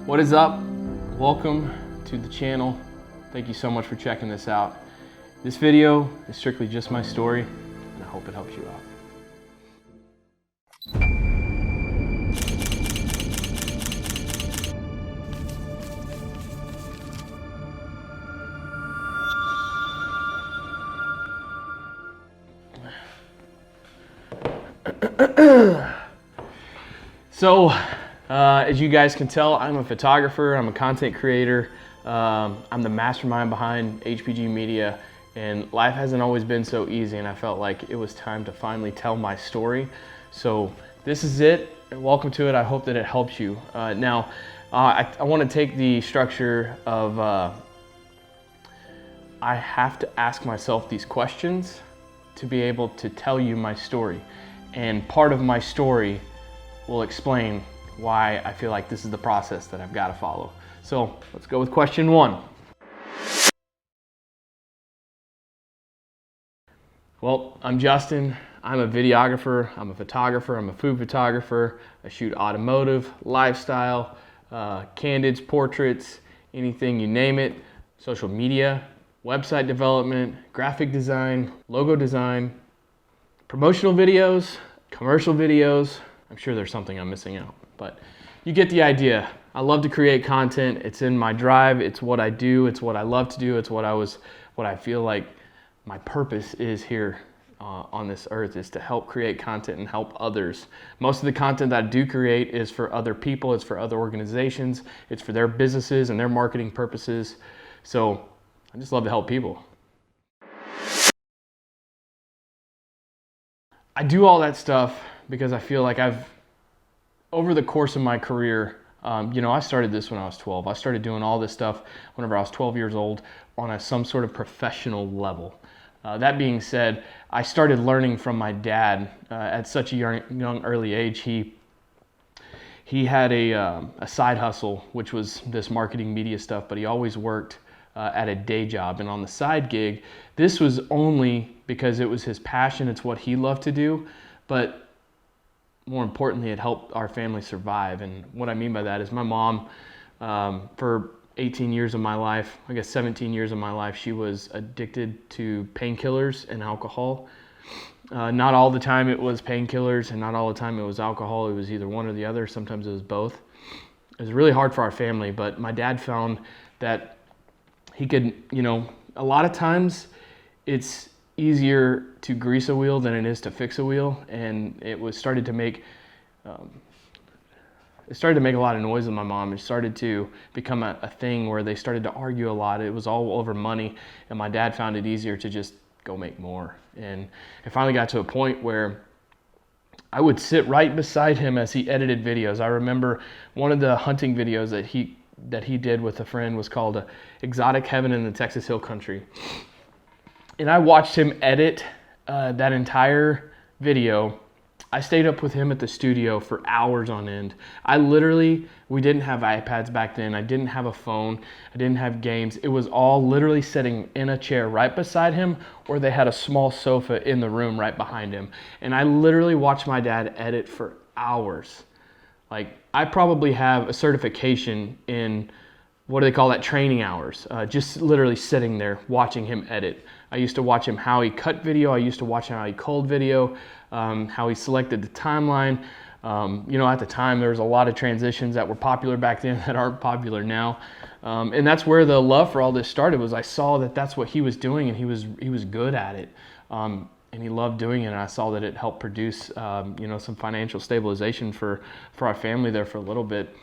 What is up? Welcome to the channel. Thank you so much for checking this out. This video is strictly just my story, and I hope it helps you out. So, as you guys can tell, I'm a photographer, I'm a content creator, I'm the mastermind behind HPG Media, and life hasn't always been so easy, and I felt like it was time to finally tell my story. So this is it, and welcome to it. I hope that it helps you. Now, I want to take the structure of, I have to ask myself these questions to be able to tell you my story, and part of my story will explain why I feel like this is the process that I've got to follow. So let's go with question one. Well, I'm Justin. I'm a videographer, I'm a photographer, I'm a food photographer. I shoot automotive, lifestyle, candids, portraits, anything you name it, social media, website development, graphic design, logo design, promotional videos, commercial videos. I'm sure there's something I'm missing out, but you get the idea. I love to create content. It's in my drive. It's what I do. It's what I love to do. It's what I feel like my purpose is here on this earth, is to help create content and help others. Most of the content that I do create is for other people. It's for other organizations. It's for their businesses and their marketing purposes. So I just love to help people. I do all that stuff because I feel like over the course of my career, I started this when I was 12. I started doing all this stuff whenever I was 12 years old on some sort of professional level. That being said, I started learning from my dad at such a young early age. He had a side hustle, which was this marketing media stuff, but he always worked at a day job. And on the side gig, this was only because it was his passion. It's what he loved to do. But more importantly, it helped our family survive. And what I mean by that is my mom, for 18 years of my life, I guess 17 years of my life, she was addicted to painkillers and alcohol. Not all the time it was painkillers, and not all the time it was alcohol. It was either one or the other. Sometimes it was both. It was really hard for our family, but my dad found that he could, a lot of times it's easier to grease a wheel than it is to fix a wheel, and it started to make a lot of noise with my mom. It started to become a thing where they started to argue a lot. It was all over money, and my dad found it easier to just go make more. And it finally got to a point where I would sit right beside him as he edited videos. I remember one of the hunting videos that he did with a friend was called Exotic Heaven in the Texas Hill Country. And I watched him edit that entire video. I stayed up with him at the studio for hours on end. We didn't have iPads back then. I didn't have a phone. I didn't have games. It was all literally sitting in a chair right beside him, or they had a small sofa in the room right behind him. And I literally watched my dad edit for hours. Like, I probably have a certification in, what do they call that, training hours, just literally sitting there watching him edit. I used to watch him how he cut video. I used to watch how he culled video, how he selected the timeline. At the time, there was a lot of transitions that were popular back then that aren't popular now. And that's where the love for all this started. Was I saw that that's what he was doing, and he was good at it. And he loved doing it, and I saw that it helped produce some financial stabilization for our family there for a little bit.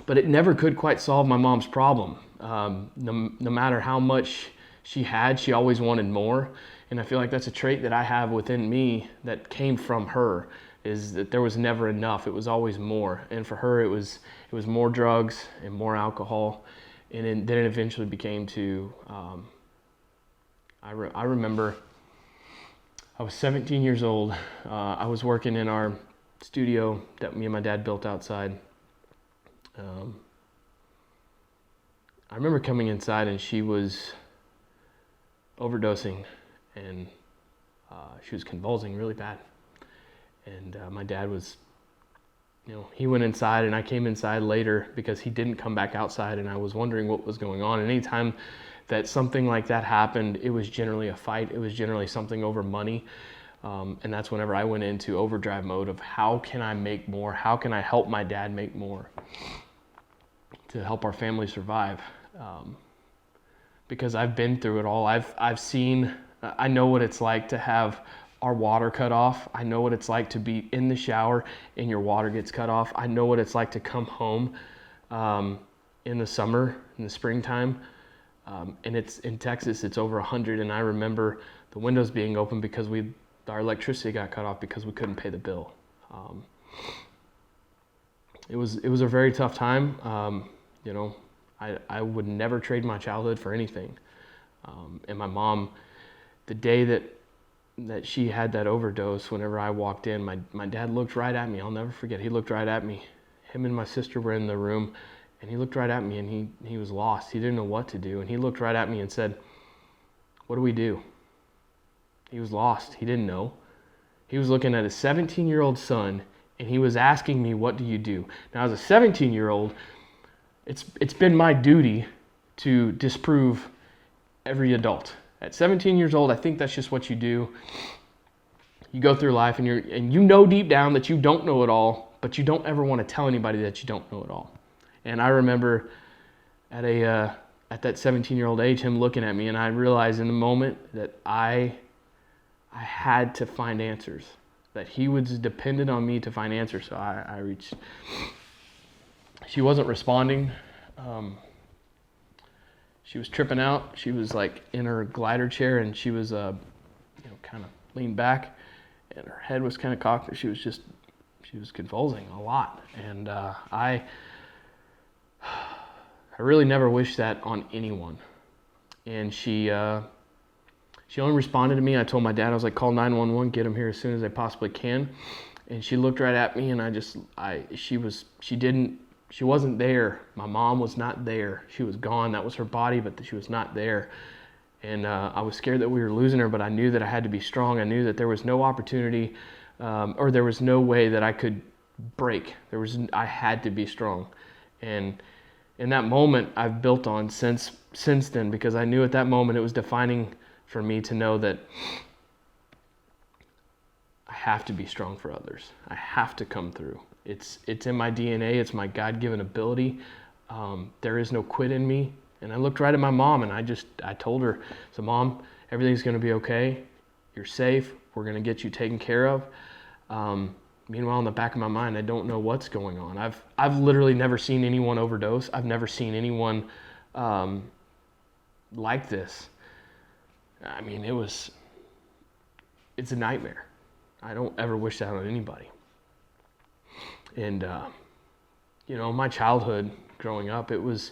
But it never could quite solve my mom's problem. No matter how much she had, she always wanted more. And I feel like that's a trait that I have within me that came from her, is that there was never enough. It was always more. And for her, it was more drugs and more alcohol. And then it eventually became to, I remember I was 17 years old. I was working in our studio that me and my dad built outside. I remember coming inside, and she was overdosing, and she was convulsing really bad. And my dad was he went inside and I came inside later because he didn't come back outside, and I was wondering what was going on. And anytime that something like that happened, it was generally a fight. It was generally something over money. And that's whenever I went into overdrive mode of how can I make more? How can I help my dad make more to help our family survive? Because I've been through it all. I've seen, I know what it's like to have our water cut off. I know what it's like to be in the shower and your water gets cut off. I know what it's like to come home in the summer, in the springtime. And it's in Texas, it's over 100. And I remember the windows being open because our electricity got cut off because we couldn't pay the bill. It was a very tough time. I would never trade my childhood for anything. And my mom, the day that she had that overdose, whenever I walked in, my dad looked right at me. I'll never forget. He looked right at me. Him and my sister were in the room, and he looked right at me, and he was lost. He didn't know what to do. And he looked right at me and said, "What do we do?" He was lost. He didn't know. He was looking at a 17-year-old son, and he was asking me, "What do you do?" Now, as a 17-year-old, it's been my duty to disprove every adult. At 17 years old, I think that's just what you do. You go through life, and you know deep down that you don't know it all, but you don't ever want to tell anybody that you don't know it all. And I remember at that 17-year-old age, him looking at me, and I realized in the moment that I had to find answers, that he was dependent on me to find answers. So I reached. She wasn't responding. She was tripping out. She was like in her glider chair, and she was kind of leaned back, and her head was kind of cocked. She was convulsing a lot, and I really never wished that on anyone. And she only responded to me. I told my dad, I was like, "Call 911, get him here as soon as they possibly can." And she looked right at me, and she wasn't there. My mom was not there. She was gone. That was her body, but she was not there. And I was scared that we were losing her, but I knew that I had to be strong. I knew that there was no opportunity, or there was no way that I could break. I had to be strong. And in that moment, I've built on since then, because I knew at that moment it was defining for me to know that I have to be strong for others. I have to come through. It's in my DNA. It's my God-given ability. There is no quit in me. And I looked right at my mom, and I told her, "So Mom, everything's going to be okay. You're safe. We're going to get you taken care of." Meanwhile, in the back of my mind, I don't know what's going on. I've literally never seen anyone overdose. I've never seen anyone like this. I mean, it's a nightmare. I don't ever wish that on anybody. And my childhood growing up, it was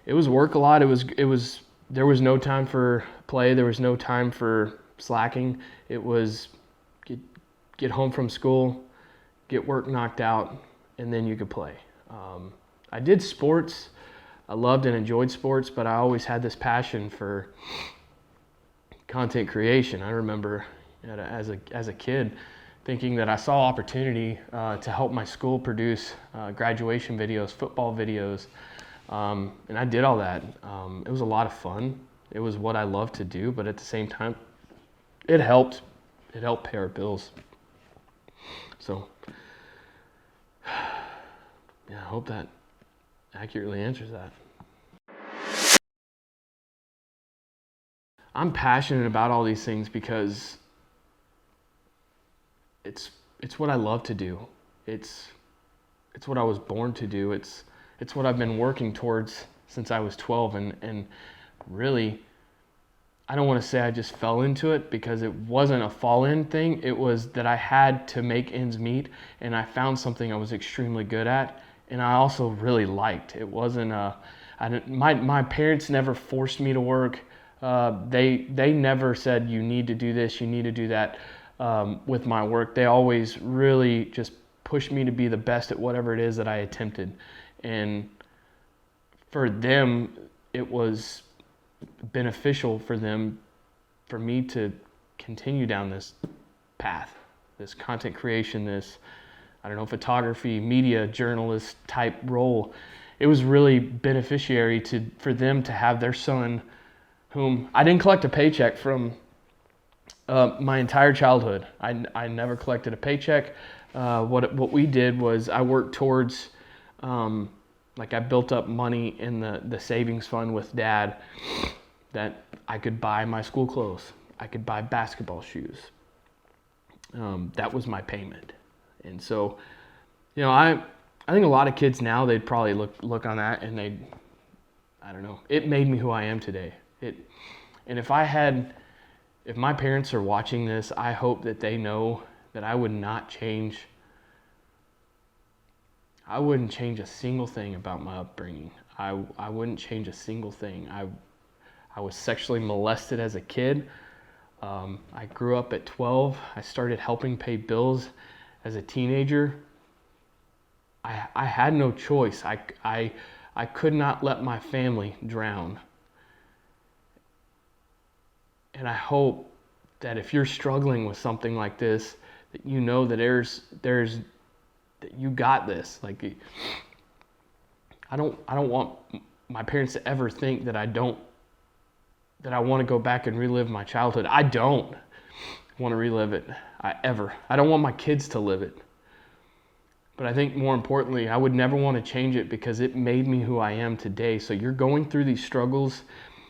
work a lot. There was no time for play. There was no time for slacking. It was get home from school, get work knocked out, and then you could play. I did sports. I loved and enjoyed sports, but I always had this passion for content creation. I remember as a kid thinking that I saw opportunity to help my school produce graduation videos, football videos, and I did all that. It was a lot of fun. It was what I loved to do, but at the same time, it helped pay our bills. So, yeah, I hope that accurately answers that. I'm passionate about all these things because it's what I love to do. It's what I was born to do. It's what I've been working towards since I was 12, and really, I don't want to say I just fell into it, because it wasn't a fall-in thing. It was that I had to make ends meet, and I found something I was extremely good at, and I also really liked. It wasn't my parents never forced me to work. They never said you need to do this, you need to do that with my work. They always really just pushed me to be the best at whatever it is that I attempted. And for them, it was beneficial for me to continue down this path, this content creation, I don't know, photography, media, journalist type role, it was really beneficiary for them to have their son, whom I didn't collect a paycheck from my entire childhood. I never collected a paycheck. What we did was I worked towards, I built up money in the savings fund with Dad that I could buy my school clothes. I could buy basketball shoes. That was my payment. And so, I think a lot of kids now, they'd probably look on that and I don't know, it made me who I am today. And if my parents are watching this, I hope that they know that I wouldn't change a single thing about my upbringing. I wouldn't change a single thing. I was sexually molested as a kid. I grew up at 12. I started helping pay bills as a teenager. I had no choice. I could not let my family drown. And I hope that if you're struggling with something like this, that you know that that you got this. Like, I don't want my parents to ever think that I want to go back and relive my childhood. I don't want to relive it ever. I don't want my kids to live it. But I think more importantly, I would never want to change it because it made me who I am today. So you're going through these struggles,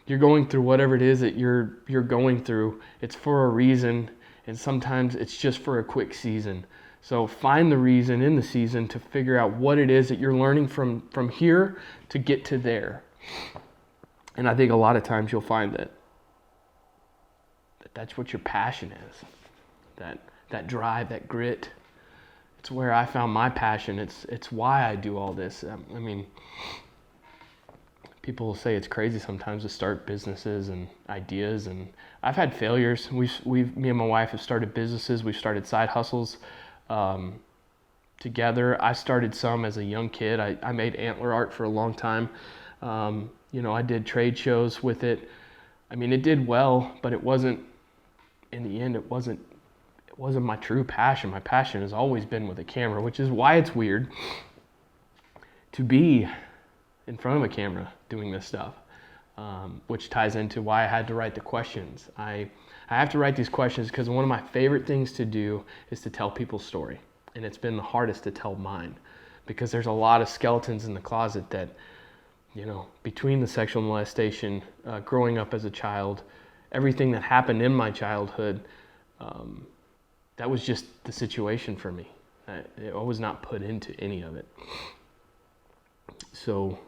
you're going through whatever it is that you're going through. It's for a reason, and sometimes it's just for a quick season. So find the reason in the season to figure out what it is that you're learning from here to get to there. And I think a lot of times you'll find that that's what your passion is. That drive, that grit. It's where I found my passion. It's why I do all this. I mean, people will say it's crazy sometimes to start businesses and ideas, and I've had failures. Me and my wife have started businesses. We've started side hustles together. I started some as a young kid. I made antler art for a long time. I did trade shows with it. I mean, it did well, but it wasn't, in the end, it wasn't my true passion. My passion has always been with a camera, which is why it's weird to be in front of a camera doing this stuff, which ties into why I had to write the questions. I have to write these questions because one of my favorite things to do is to tell people's story. And it's been the hardest to tell mine because there's a lot of skeletons in the closet that, between the sexual molestation, growing up as a child, everything that happened in my childhood, that was just the situation for me. I was not put into any of it. So,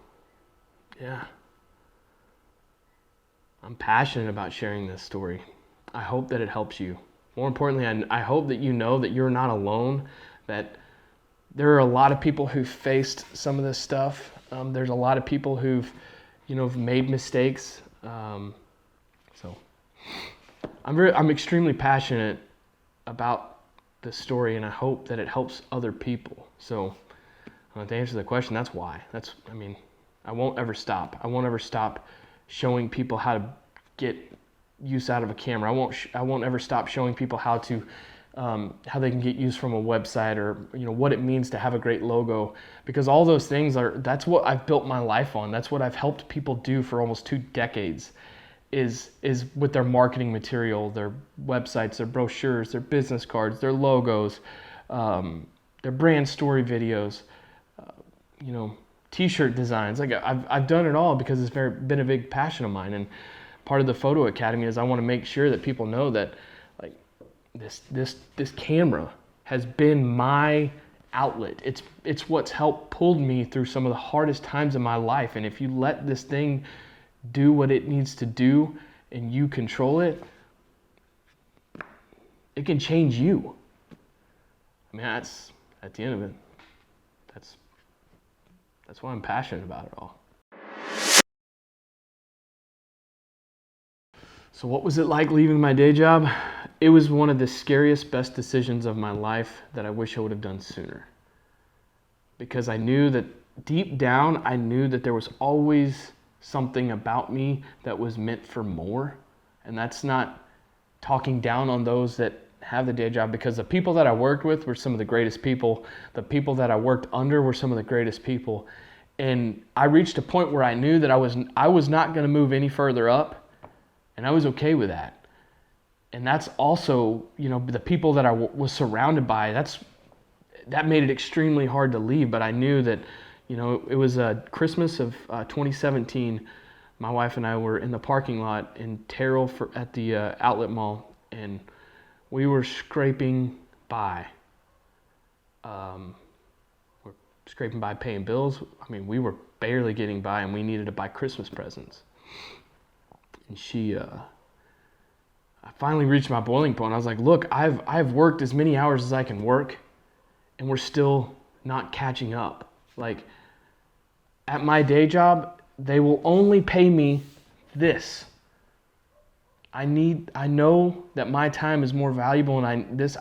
yeah. I'm passionate about sharing this story. I hope that it helps you. More importantly, I hope that you know that you're not alone, that there are a lot of people who've faced some of this stuff. There's a lot of people who've, made mistakes. So I'm extremely passionate about this story, and I hope that it helps other people. So to answer the question, that's why. I won't ever stop. I won't ever stop showing people how to get use out of a camera. I won't ever stop showing people how they can get use from a website, or what it means to have a great logo, because all those things that's what I've built my life on. That's what I've helped people do for almost 2 decades. Is with their marketing material, their websites, their brochures, their business cards, their logos, their brand story videos, t-shirt designs. Like I've done it all because it's been a big passion of mine. And part of the Photo Academy is I want to make sure that people know that like this camera has been my outlet. It's what's helped pulled me through some of the hardest times in my life. And if you let this thing do what it needs to do and you control it, it can change you. That's at the end of it. That's why I'm passionate about it all. So what was it like leaving my day job? It was one of the scariest, best decisions of my life that I wish I would have done sooner. Because I knew that deep down, I knew that there was always something about me that was meant for more. And that's not talking down on those that have the day job because the people that I worked with were some of the greatest people. The people that I worked under were some of the greatest people. And I reached a point where I knew that I was not going to move any further up, and I was okay with that. And that's also, the people that I was surrounded by, that made it extremely hard to leave. But I knew that, it was Christmas of 2017. My wife and I were in the parking lot in Terrell at the outlet mall, and we were scraping by. We're scraping by paying bills. I mean, we were barely getting by, and we needed to buy Christmas presents. And I finally reached my boiling point. I was like, look, I've worked as many hours as I can work, and we're still not catching up. Like, at my day job, they will only pay me this. I know that my time is more valuable, and this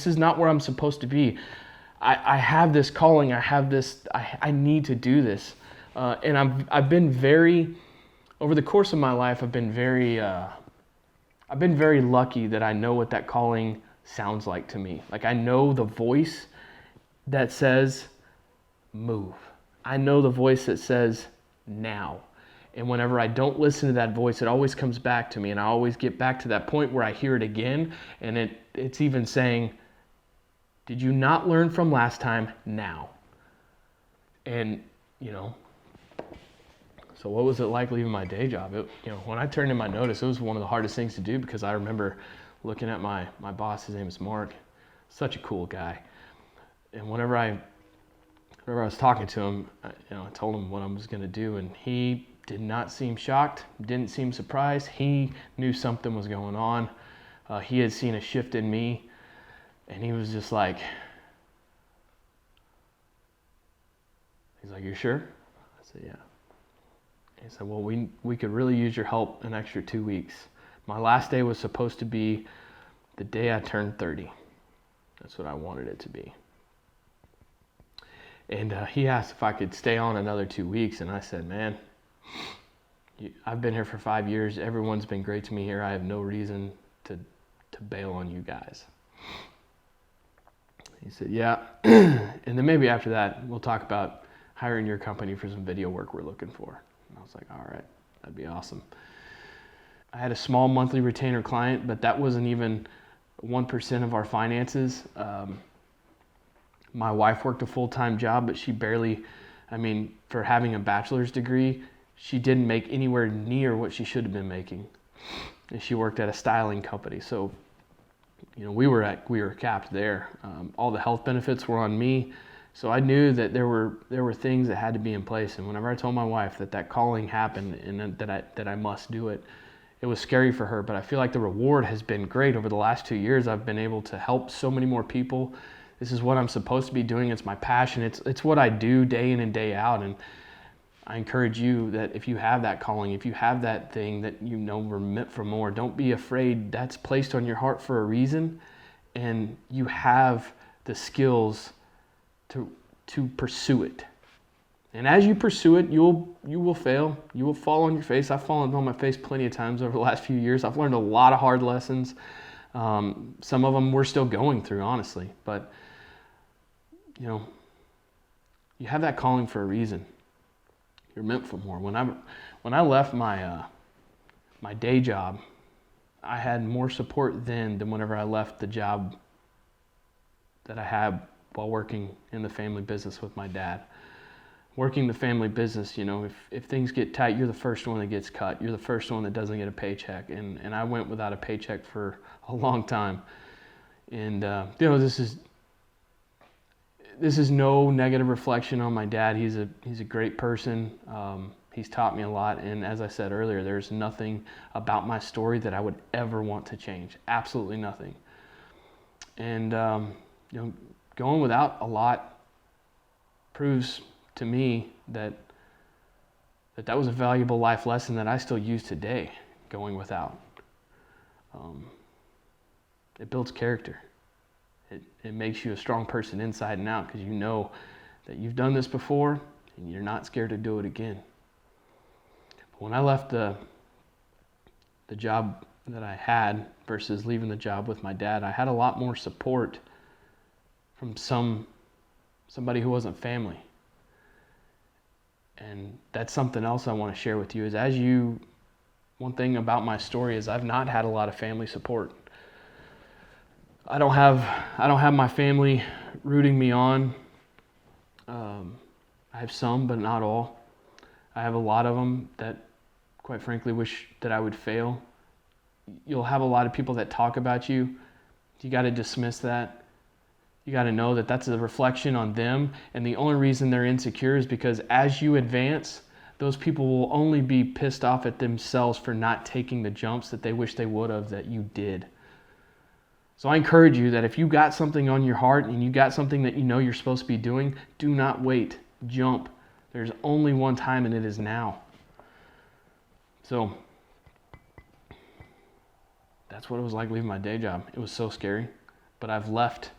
is not where I'm supposed to be. I have this calling. I have this. I need to do this, and I've been very, over the course of my life, I've been very lucky that I know what that calling sounds like to me. Like, I know the voice that says, move. I know the voice that says, now. And whenever I don't listen to that voice, it always comes back to me, and I always get back to that point where I hear it again, and it's even saying, did you not learn from last time? Now. And, so what was it like leaving my day job? When I turned in my notice, it was one of the hardest things to do, because I remember looking at my boss. His name is Mark. Such a cool guy. And whenever I was talking to him, I told him what I was going to do, and he did not seem shocked, didn't seem surprised. He knew something was going on. He had seen a shift in me, and he was just like, he's like, you sure? I said, yeah. He said, well, we could really use your help an extra 2 weeks. My last day was supposed to be the day I turned 30. That's what I wanted it to be. And he asked if I could stay on another 2 weeks, and I said, man, I've been here for 5 years. Everyone's been great to me here. I have no reason to bail on you guys. He said, yeah. And then maybe after that, we'll talk about hiring your company for some video work we're looking for. And I was like, all right, that'd be awesome. I had a small monthly retainer client, but that wasn't even 1% of our finances. My wife worked a full-time job, but she barely, for having a bachelor's degree, she didn't make anywhere near what she should have been making. And she worked at a styling company. So, we were capped there. All the health benefits were on me. So I knew that there were things that had to be in place. And whenever I told my wife that calling happened and that I must do it, it was scary for her. But I feel like the reward has been great. Over the last 2 years, I've been able to help so many more people. This is what I'm supposed to be doing. It's my passion. It's what I do day in and day out. And I encourage you that if you have that calling, if you have that thing that we're meant for more, don't be afraid. That's placed on your heart for a reason. And you have the skills to pursue it. And as you pursue it, you will fail. You will fall on your face. I've fallen on my face plenty of times over the last few years. I've learned a lot of hard lessons. Some of them we're still going through, honestly. But, you have that calling for a reason. You're meant for more. When I left my day job, I had more support then than whenever I left the job that I had while working in the family business with my dad. Working the family business, if things get tight, you're the first one that gets cut. You're the first one that doesn't get a paycheck. And I went without a paycheck for a long time. And, this is no negative reflection on my dad. He's a great person. He's taught me a lot. And as I said earlier, there's nothing about my story that I would ever want to change. Absolutely nothing. And, going without a lot proves to me that was a valuable life lesson that I still use today, going without. It builds character. It makes you a strong person inside and out, because you know that you've done this before and you're not scared to do it again. But when I left the job that I had versus leaving the job with my dad, I had a lot more support from somebody who wasn't family. And that's something else I want to share with you is one thing about my story is I've not had a lot of family support. I don't have my family rooting me on. I have some, but not all. I have a lot of them that, quite frankly, wish that I would fail. You'll have a lot of people that talk about you. You got to dismiss that. You got to know that that's a reflection on them, and the only reason they're insecure is because as you advance, those people will only be pissed off at themselves for not taking the jumps that they wish they would have that you did. So I encourage you that if you got something on your heart and you got something that you know you're supposed to be doing, do not wait. Jump. There's only one time, and it is now. So that's what it was like leaving my day job. It was so scary, but I've left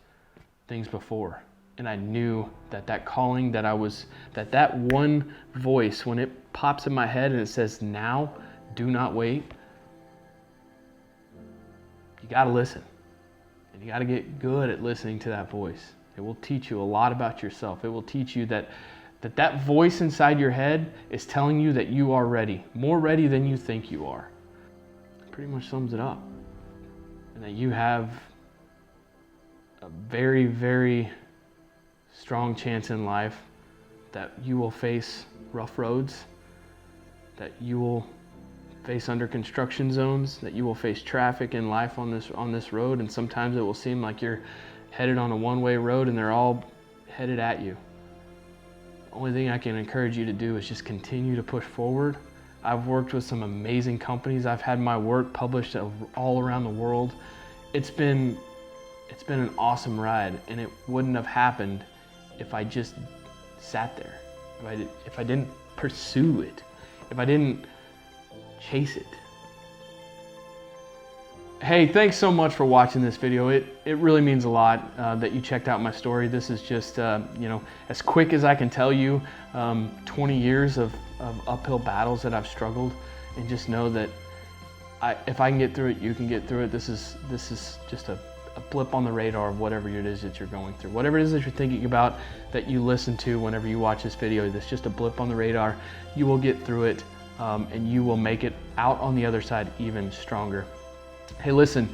things before, and I knew that calling that one voice, when it pops in my head and it says now, do not wait, you got to listen, and you got to get good at listening to that voice. It will teach you a lot about yourself. It will teach you that voice inside your head is telling you that you are ready, more ready than you think you are. It pretty much sums it up, and that you have a very, very strong chance in life that you will face rough roads, that you will face under construction zones, that you will face traffic in life on this road, and sometimes it will seem like you're headed on a one-way road and they're all headed at you. The only thing I can encourage you to do is just continue to push forward. I've worked with some amazing companies. I've had my work published all around the world. It's been an awesome ride, and it wouldn't have happened if I just sat there, if I didn't pursue it, if I didn't chase it. Hey, thanks so much for watching this video. It really means a lot that you checked out my story. This is just, as quick as I can tell you, 20 years of uphill battles that I've struggled, and just know that if I can get through it, you can get through it. This is just a blip on the radar of whatever it is that you're going through. Whatever it is that you're thinking about that you listen to whenever you watch this video, that's just a blip on the radar. You will get through it, and you will make it out on the other side even stronger. Hey, listen,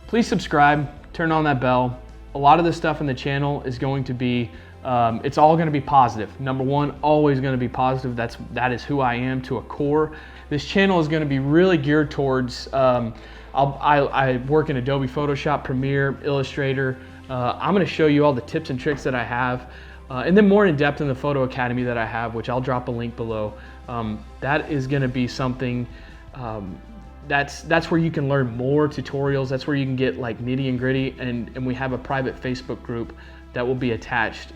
please subscribe, turn on that bell. A lot of this stuff in the channel is going to be, it's all going to be positive. Number one, always going to be positive. That is who I am to a core. This channel is going to be really geared towards, I work in Adobe Photoshop, Premiere, Illustrator. I'm going to show you all the tips and tricks that I have, and then more in depth in the Photo Academy that I have, which I'll drop a link below. That is going to be something, that's where you can learn more tutorials. That's where you can get like nitty and gritty, and we have a private Facebook group that will be attached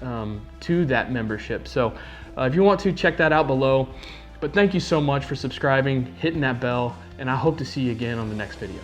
to that membership. So if you want to, check that out below. But thank you so much for subscribing, hitting that bell, and I hope to see you again on the next video.